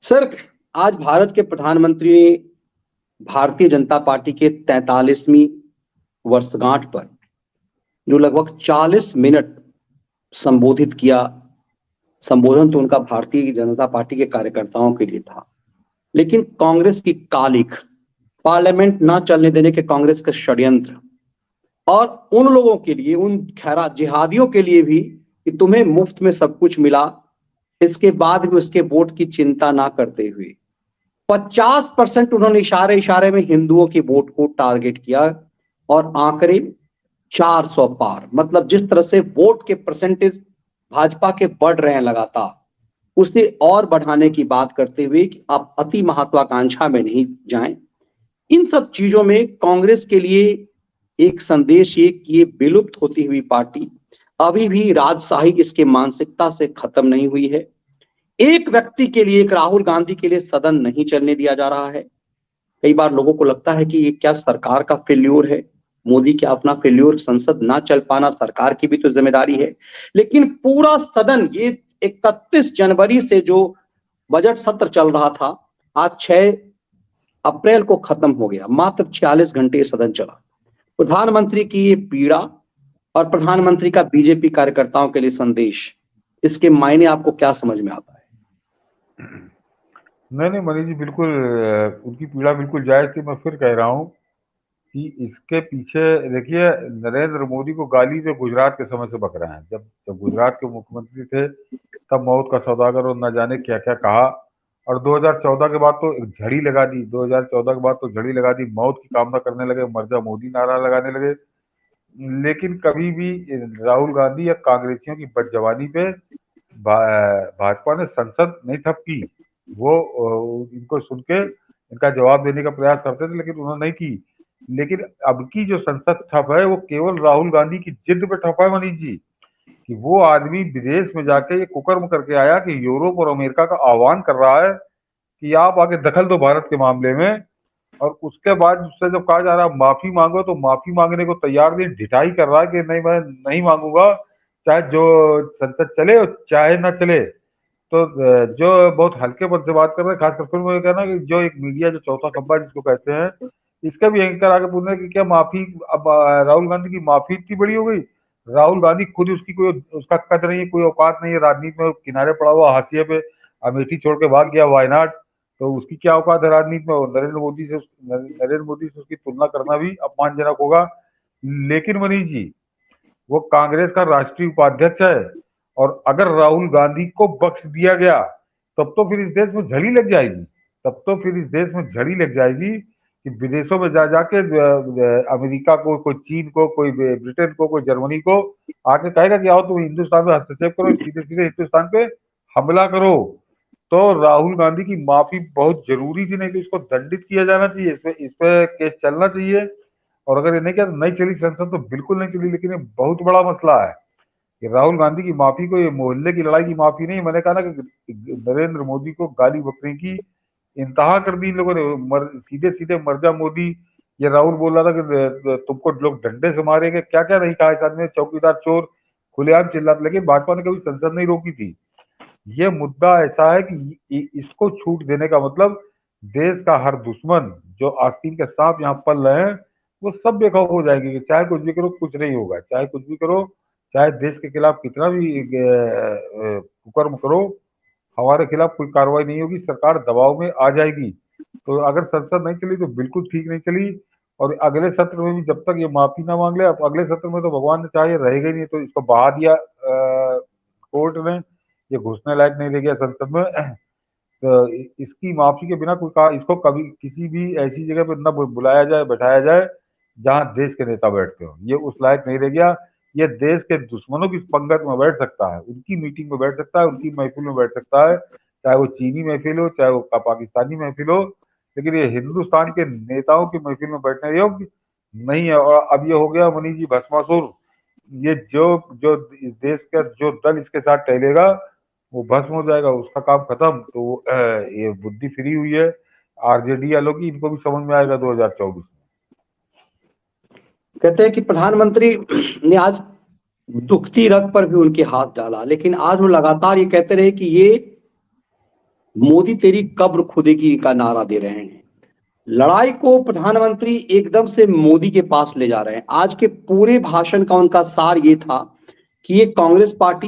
Sir, आज भारत के प्रधानमंत्री ने भारतीय जनता पार्टी के 43वीं वर्षगांठ पर जो लगभग 40 मिनट संबोधित किया। संबोधन तो उनका भारतीय जनता पार्टी के कार्यकर्ताओं के लिए था, लेकिन कांग्रेस की कालिख, पार्लियामेंट ना चलने देने के कांग्रेस के षड्यंत्र और उन लोगों के लिए, उन खैरा जिहादियों के लिए भी कि तुम्हें मुफ्त में सब कुछ मिला, इसके बाद भी उसके वोट की चिंता ना करते हुए 50% उन्होंने इशारे इशारे में हिंदुओं की वोट को टारगेट किया और आंकड़े 400 पार। मतलब जिस तरह से वोट के परसेंटेज भाजपा के बढ़ रहे हैं लगातार, उसे और बढ़ाने की बात करते हुए कि आप अति महत्वाकांक्षा में नहीं जाएं। इन सब चीजों में कांग्रेस के लिए एक संदेश ये कि ये विलुप्त होती हुई पार्टी अभी भी राजशाही इसके मानसिकता से खत्म नहीं हुई है। एक व्यक्ति के लिए, एक राहुल गांधी के लिए सदन नहीं चलने दिया जा रहा है। कई बार लोगों को लगता है कि ये क्या सरकार का फेल्योर है, मोदी क्या अपना फेल्योर, संसद ना चल पाना सरकार की भी तो जिम्मेदारी है। लेकिन पूरा सदन, ये 31 जनवरी से जो बजट सत्र चल रहा था, आज 6 अप्रैल को खत्म हो गया। मात्र 46 घंटे सदन चला। प्रधानमंत्री की ये पीड़ा और प्रधानमंत्री का बीजेपी कार्यकर्ताओं के लिए संदेश, इसके मायने आपको क्या समझ में आता है? नहीं मनीष जी, बिल्कुल उनकी पीड़ा बिल्कुल जायज थी। मैं फिर कह रहा हूँ कि इसके पीछे देखिए, नरेंद्र मोदी को गाली जो गुजरात के समय से बक रहे हैं। जब गुजरात के मुख्यमंत्री थे तब मौत का सौदागर और न जाने क्या क्या कहा, और 2014 के बाद तो एक झड़ी लगा दी। 2014 के बाद तो झड़ी लगा दी, मौत की कामना करने लगे, मर जा मोदी नारा लगाने लगे। लेकिन कभी भी राहुल गांधी या कांग्रेसियों की बदजवानी पे भाजपा ने संसद नहीं ठप की। वो इनको सुन के इनका जवाब देने का प्रयास करते थे, लेकिन उन्होंने नहीं की। लेकिन अब की जो संसद ठप है वो केवल राहुल गांधी की जिद पे ठप है मनीष जी, कि वो आदमी विदेश में जाके ये कुकर्म करके आया कि यूरोप और अमेरिका का आह्वान कर रहा है कि आप आगे दखल दो भारत के मामले में। और उसके बाद उससे जब कहा जा रहा है माफी मांगो, तो माफी मांगने को तैयार नहीं, ढिठाई कर रहा है कि नहीं मैं नहीं मांगूंगा, चाहे जो संसद चले और चाहे ना चले। तो जो बहुत हल्के पद से बात कर रहे हैं, खासकर फिर मुझे कहना कि जो एक मीडिया जो चौथा खंबा जिसको कहते हैं, इसका भी एंकर आगे पूछना है कि क्या माफी, अब राहुल गांधी की माफी इतनी बड़ी हो गई? राहुल गांधी खुद उसकी कोई उसका कद नहीं है, कोई औकात नहीं है, राजनीति में किनारे पड़ा हुआ हाशिए पे अमेठी छोड़ के भाग गया वायनाड। तो उसकी क्या औकात है राजनीति में? और नरेंद्र मोदी से उसकी तुलना करना भी अपमानजनक होगा। लेकिन मनीष जी, वो कांग्रेस का राष्ट्रीय उपाध्यक्ष है, और अगर राहुल गांधी को बख्श दिया गया तब तो फिर इस देश में झड़ी लग जाएगी। तब तो फिर इस देश में झड़ी लग जाएगी कि विदेशों में जा जाके अमेरिका को, कोई चीन को, कोई ब्रिटेन को, कोई जर्मनी को आके कहेगा कि आओ तुम हिंदुस्तान में हस्तक्षेप करो, सीधे सीधे हिंदुस्तान पे हमला करो। तो राहुल गांधी की माफी बहुत जरूरी थी, नहीं तो इसको दंडित किया जाना चाहिए, इस पे केस चलना चाहिए। और अगर ये नहीं किया तो नहीं चली संसद तो बिल्कुल नहीं चली। लेकिन ये बहुत बड़ा मसला है कि राहुल गांधी की माफी को ये मोहल्ले की लड़ाई की माफी नहीं। मैंने कहा ना कि नरेंद्र मोदी को गाली बकने की इंतहा कर दी इन लोगों ने। सीधे सीधे मर जा मोदी। ये राहुल बोल रहा था कि तुमको लोग डंडे से मारेंगे, क्या क्या नहीं कहा इस आदमी ने, चौकीदार चोर खुलेआम चिल्लाते। लेकिन भाजपा ने कभी संसद नहीं रोकी थी। ये मुद्दा ऐसा है कि इसको छूट देने का मतलब देश का हर दुश्मन, जो आस्तीन के सांप यहाँ पल रहे हैं, वो सब बेखौफ हो जाएंगे कि चाहे कुछ भी करो कुछ नहीं होगा, चाहे कुछ भी करो, चाहे देश के खिलाफ कितना भी कुकर्म करो, हमारे खिलाफ कोई कार्रवाई नहीं होगी, सरकार दबाव में आ जाएगी। तो अगर संसद नहीं चली तो बिल्कुल ठीक नहीं चली। और अगले सत्र में भी जब तक ये माफी ना मांग ले, अब अगले सत्र में तो भगवान ने चाहे रहेगा ही नहीं, तो इसको बहा दिया कोर्ट ने, ये घुसने लायक नहीं रह गया संसद में। तो इसकी माफी के बिना कोई कहा इसको कभी किसी भी ऐसी जगह पर न बुलाया जाए, बैठाया जाए जहां देश के नेता बैठते हो, ये उस लायक नहीं रह गया। ये देश के दुश्मनों की पंगत में बैठ सकता है, उनकी मीटिंग में बैठ सकता है, उनकी महफिल में बैठ सकता है, चाहे वो चीनी महफिल हो, चाहे वो पाकिस्तानी महफिल हो। लेकिन ये हिंदुस्तान के नेताओं की महफिल में बैठने योग्य नहीं है। और अब ये हो गया मनीष जी भस्मासुर। ये जो जो इस देश का जो दल इसके साथ टहलेगा वो भस्म हो जाएगा, उसका काम खत्म। तो ये बुद्धि फ्री हुई है आरजेडी वालों की, इनको भी समझ में आएगा 2024 में। कहते हैं कि प्रधानमंत्री ने आज दुखती रग पर भी उनके हाथ डाला, लेकिन आज वो लगातार ये कहते रहे कि ये मोदी तेरी कब्र खुदेगी का नारा दे रहे हैं। लड़ाई को प्रधानमंत्री एकदम से मोदी के पास ले जा रहे हैं। आज के पूरे भाषण का उनका सार ये था कि ये कांग्रेस पार्टी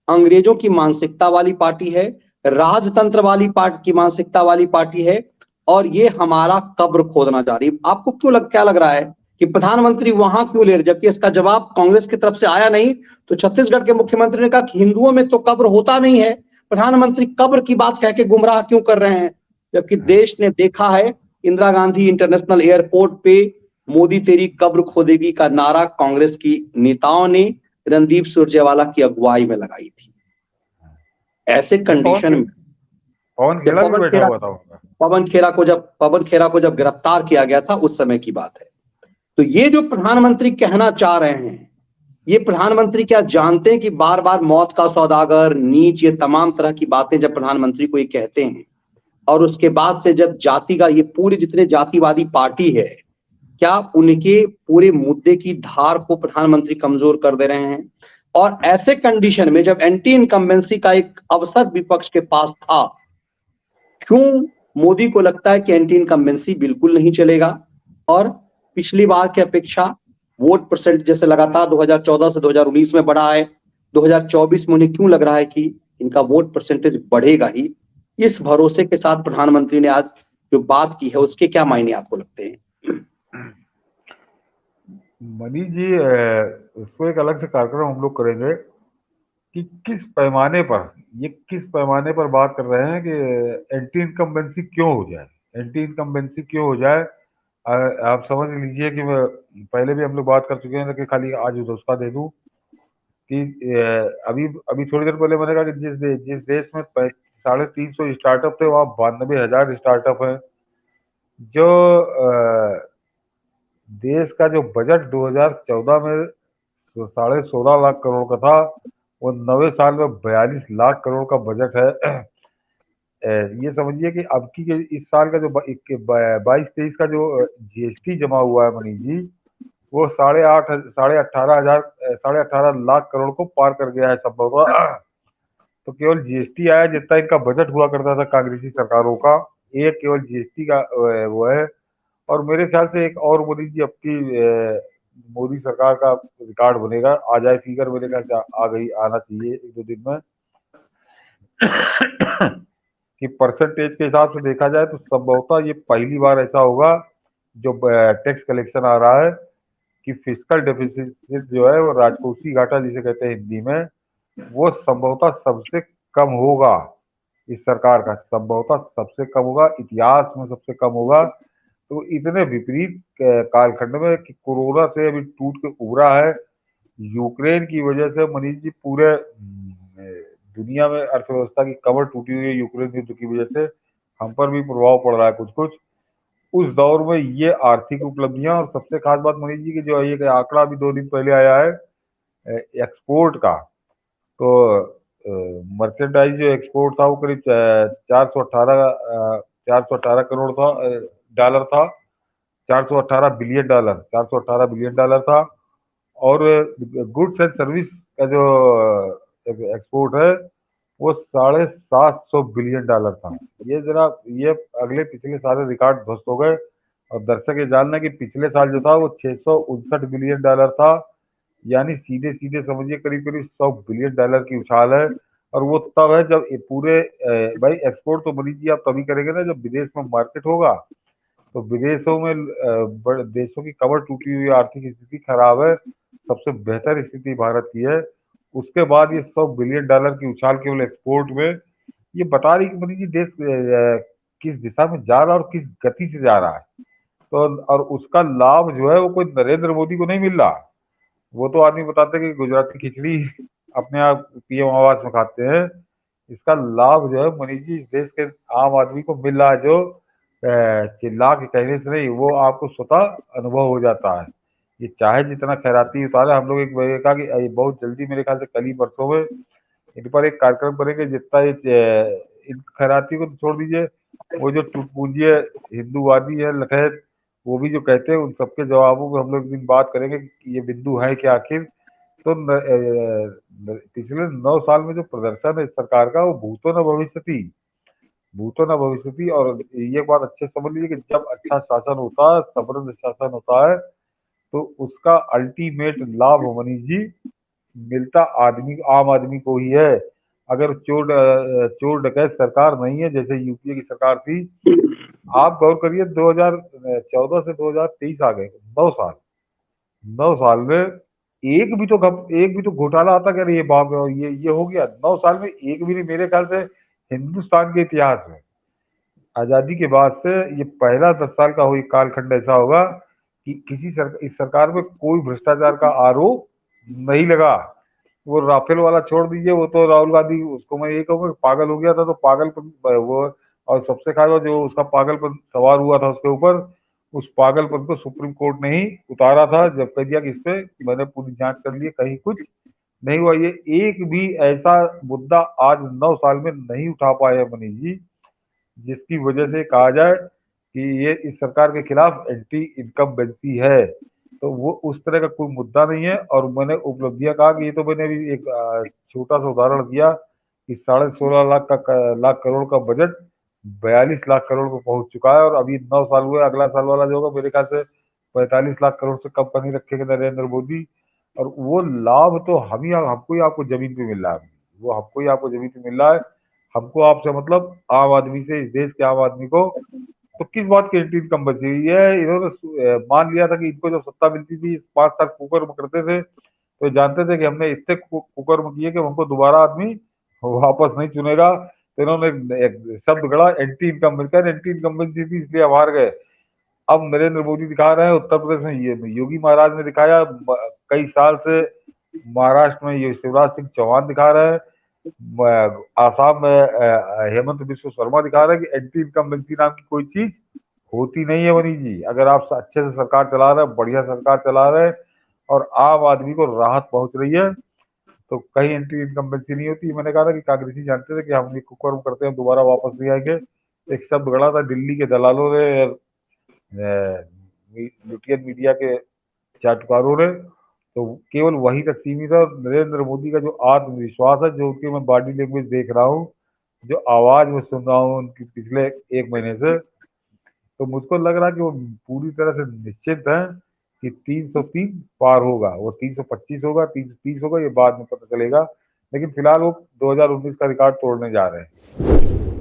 अंग्रेजों की मानसिकता वाली पार्टी है, राजतंत्र वाली पार्टी की मानसिकता वाली पार्टी है, और ये हमारा कब्र खोदना जा रही है। आपको क्या लग रहा है कि प्रधानमंत्री वहां क्यों ले रहे, जबकि इसका जवाब कांग्रेस की तरफ से आया नहीं? तो छत्तीसगढ़ के मुख्यमंत्री ने कहा कि हिंदुओं में तो कब्र होता नहीं है, प्रधानमंत्री कब्र की बात कह के गुमराह क्यों कर रहे हैं? जबकि देश ने देखा है इंदिरा गांधी इंटरनेशनल एयरपोर्ट पे मोदी तेरी कब्र खोदेगी का नारा कांग्रेस की नेताओं ने रणदीप सुरजेवाला की अगुवाई में लगाई थी। ऐसे कंडीशन में पवन जब खेड़ा भी बैठा हुआ था उनका। पवन खेरा को जब गिरफ्तार किया गया था, उस समय की बात है। तो ये जो प्रधानमंत्री कहना चाह रहे हैं, ये प्रधानमंत्री क्या जानते हैं कि बार बार मौत का सौदागर, नीच, ये तमाम तरह की बातें जब प्रधानमंत्री को ये कहते हैं, और उसके बाद से जब जाति का, ये पूरे जितने जातिवादी पार्टी है, क्या उनके पूरे मुद्दे की धार को प्रधानमंत्री कमजोर कर दे रहे हैं? और ऐसे कंडीशन में जब एंटी इनकम्बेंसी का एक अवसर विपक्ष के पास था, क्यों मोदी को लगता है कि एंटी इनकम्बेंसी बिल्कुल नहीं चलेगा? और पिछली बार की अपेक्षा वोट परसेंट जैसे लगातार 2014 से 2019 में बढ़ा है, 2024 में उन्हें क्यों लग रहा है कि इनका वोट परसेंटेज बढ़ेगा ही? इस भरोसे के साथ प्रधानमंत्री ने आज जो बात की है, उसके क्या मायने आपको लगते हैं? मनीष जी, उसको एक अलग से कार्यक्रम हम लोग करेंगे कि किस पैमाने पर बात कर रहे हैं कि एंटी इनकम्बेंसी क्यों हो जाए, एंटी इनकम्बेंसी क्यों हो जाए। आप समझ लीजिए कि मैं पहले भी हम लोग बात कर चुके हैं, कि खाली आज उसका दे दूं कि अभी अभी थोड़ी देर पहले मैंने कहा कि जिस देश में 350 स्टार्टअप थे, वहाँ 92,000 स्टार्टअप हैं। जो देश का जो बजट 2014 में 16.5 लाख करोड़ का था, वो 9 साल में 42 लाख करोड़ का बजट है। ये समझिए कि अब की इस साल का जो 22-23 का जो जीएसटी जमा हुआ है मनीष जी, वो 18.5 लाख करोड़ को पार कर गया है संभवतः। तो केवल जीएसटी आया, जितना इनका बजट हुआ करता था कांग्रेसी सरकारों का, एक केवल जीएसटी का वो है। और मेरे ख्याल से एक और मोदी जी आपकी मोदी सरकार का रिकॉर्ड बनेगा, आ जाए फिगर, मेरे ख्याल से आना चाहिए 1-2 दिन में। कि परसेंटेज के हिसाब से देखा जाए तो संभवतः ये पहली बार ऐसा होगा जो टैक्स कलेक्शन आ रहा है कि फिस्कल डेफिसिट जो है, वो राजकोषीय घाटा जिसे कहते हैं हिंदी में, वो संभवतः सबसे कम होगा। इस सरकार का संभवतः सबसे कम होगा, इतिहास में सबसे कम होगा। तो इतने विपरीत कालखंड में कि कोरोना से अभी टूट के उभरा है, यूक्रेन की वजह से मनीष जी पूरे दुनिया में अर्थव्यवस्था की कमर टूटी हुई है, यूक्रेन युद्ध की वजह से हम पर भी प्रभाव पड़ रहा है कुछ कुछ। उस दौर में ये आर्थिक उपलब्धियां, और सबसे खास बात मनीष जी की जो ये आंकड़ा भी 2 दिन पहले आया है एक्सपोर्ट का, तो मर्चेंडाइज जो एक्सपोर्ट था वो करीब 418 करोड़ था, डॉलर था, 418 बिलियन डॉलर, 418 बिलियन डॉलर था। और गुड्स एंड सर्विस का जो एक्सपोर्ट है, वो 750 बिलियन डॉलर था। ये अगले पिछले सारे रिकॉर्ड ध्वस्त हो गए। और दर्शक ये जानना कि पिछले साल जो था वो 659 बिलियन डॉलर था, यानी सीधे सीधे समझिए करीब करीब 100 बिलियन डॉलर की उछाल है। और वो तब है जब ये पूरे भाई एक्सपोर्ट तो मनीष जी आप तभी करेंगे ना जब विदेश में मार्केट होगा। तो विदेशों में बड़े देशों की कमर टूटी हुई, आर्थिक स्थिति खराब है, सबसे बेहतर स्थिति भारत की है। उसके बाद ये 100 बिलियन डॉलर की उछाल केवल एक्सपोर्ट में, ये बता रही कि मोदी जी देश किस दिशा में जा रहा है और किस गति से जा रहा है। तो और उसका लाभ जो है वो कोई नरेंद्र मोदी को नहीं मिल रहा। वो तो आदमी बताते हैं कि गुजराती खिचड़ी अपने आप पीएम आवास में खाते हैं। इसका लाभ जो है मनीष जी इस देश के आम आदमी को मिल रहा है, जो चिल्ला के कहने से नहीं, वो आपको स्वतः अनुभव हो जाता है। ये चाहे जितना खैराती उतारे, हम लोग एक कहा कि बहुत जल्दी, मेरे ख्याल से कल ही परसों में इन पर एक कार्यक्रम करेंगे। जितना इन खैराती को तो छोड़ दीजिए, वो जो टूटपूंजी हिंदूवादी है लठैत, वो भी जो कहते हैं, उन सबके जवाबों में हम लोग एक दिन बात करेंगे कि ये बिंदु है कि आखिर। तो पिछले 9 साल में जो प्रदर्शन है इस सरकार का, वो भूतो न भविष्यति। भूतो न भविष्यति। और ये बात अच्छे से समझ लीजिए कि जब अच्छा शासन होता है, समृद्ध शासन होता है, तो उसका अल्टीमेट लाभ मनीष जी मिलता आम आदमी को ही है। अगर चोर डकैत सरकार नहीं है, जैसे यूपीए की सरकार थी, आप गौर करिए 2014 से 2023 आ गए, 9 साल। 9 साल में एक भी तो घोटाला आता क्या? ये बाप रे, ये हो गया 9 साल में, एक भी नहीं मेरे ख्याल से हिंदुस्तान के इतिहास में आजादी के बाद से ये पहला 10 साल का हुई कालखंड ऐसा होगा कि इस सरकार में कोई भ्रष्टाचार का आरोप नहीं लगा। वो राफेल वाला छोड़ दीजिए, वो तो राहुल गांधी, उसको मैं ये कहूंगा पागल हो गया था, तो पागलपन वो, और सबसे खास बात जो उसका पागलपन सवार हुआ था उसके ऊपर, उस पागलपन को सुप्रीम कोर्ट ने ही उतारा था, जब कह दिया कि इस पे मैंने पूरी जांच कर ली, कहीं कुछ नहीं हुआ। ये एक भी ऐसा मुद्दा आज 9 साल में नहीं उठा पाए मनीष जी, जिसकी वजह से कहा जाए कि ये इस सरकार के खिलाफ एंटी इनकम्बेंसी है। तो वो उस तरह का कोई मुद्दा नहीं है। और मैंने उपलब्धियां कहा कि ये तो मैंने अभी एक छोटा सा उदाहरण दिया कि 16.5 लाख करोड़ का बजट 42 लाख करोड़ पे पहुंच चुका है, और अभी 9 साल हुए, अगला साल वाला जो होगा मेरे ख्याल से 45 लाख करोड़ से कम पर नहीं रखेंगे नरेंद्र मोदी। और वो लाभ तो हमको ही आपको जमीन पे मिल रहा है, वो हमको ही आपको जमीन पे मिल रहा है। हमको आपसे मतलब आम आदमी से, इस देश के आम आदमी को तो किस बात की एंटी इनकम्बेंसी हुई है? इन्होंने मान लिया था कि इनको जब सत्ता मिलती थी 5 साल कुकर्म करते थे, तो जानते थे कि हमने इतने कुकर्म किए कि हमको दोबारा आदमी वापस नहीं चुनेगा। तो इन्होंने एक शब्द गढ़ा एंटी इनकम्बेंसी। एंटी इनकम्बेंसी थी इसलिए अब हार गए। अब नरेंद्र मोदी दिखा रहे हैं, उत्तर प्रदेश में ये योगी महाराज ने दिखाया, कई साल से महाराष्ट्र में ये शिवराज सिंह चौहान दिखा रहे हैं, आसाम में हेमंत बिश्व शर्मा दिखा रहे हैं कि एंटी इनकम्बेंसी नाम की कोई चीज होती नहीं है मनीष जी। अगर आप अच्छे से सरकार चला रहे हैं, बढ़िया सरकार चला रहे हैं, और आम आदमी को राहत पहुंच रही है, तो कहीं एंटी इनकम्बेंसी नहीं होती। मैंने कहा था कि कांग्रेसी जानते थे कि हम ये कुकर्म करते हैं, दोबारा वापस नहीं आएंगे। एक शब्द गढ़ा था दिल्ली के दलालों ने, न्यूट्रियन मीडिया के चाटुकारों ने, तो केवल वही तक सीमित है। और नरेंद्र मोदी का जो आत्मविश्वास है, जो उनकी मैं बॉडी लैंग्वेज देख रहा हूँ, जो आवाज में सुन रहा हूँ उनकी पिछले 1 महीने से, तो मुझको लग रहा है कि वो पूरी तरह से निश्चित है कि 303 पार होगा। वो 325 होगा, 330 होगा, ये बाद में पता चलेगा, लेकिन फिलहाल वो 2019 का रिकॉर्ड तोड़ने जा रहे हैं।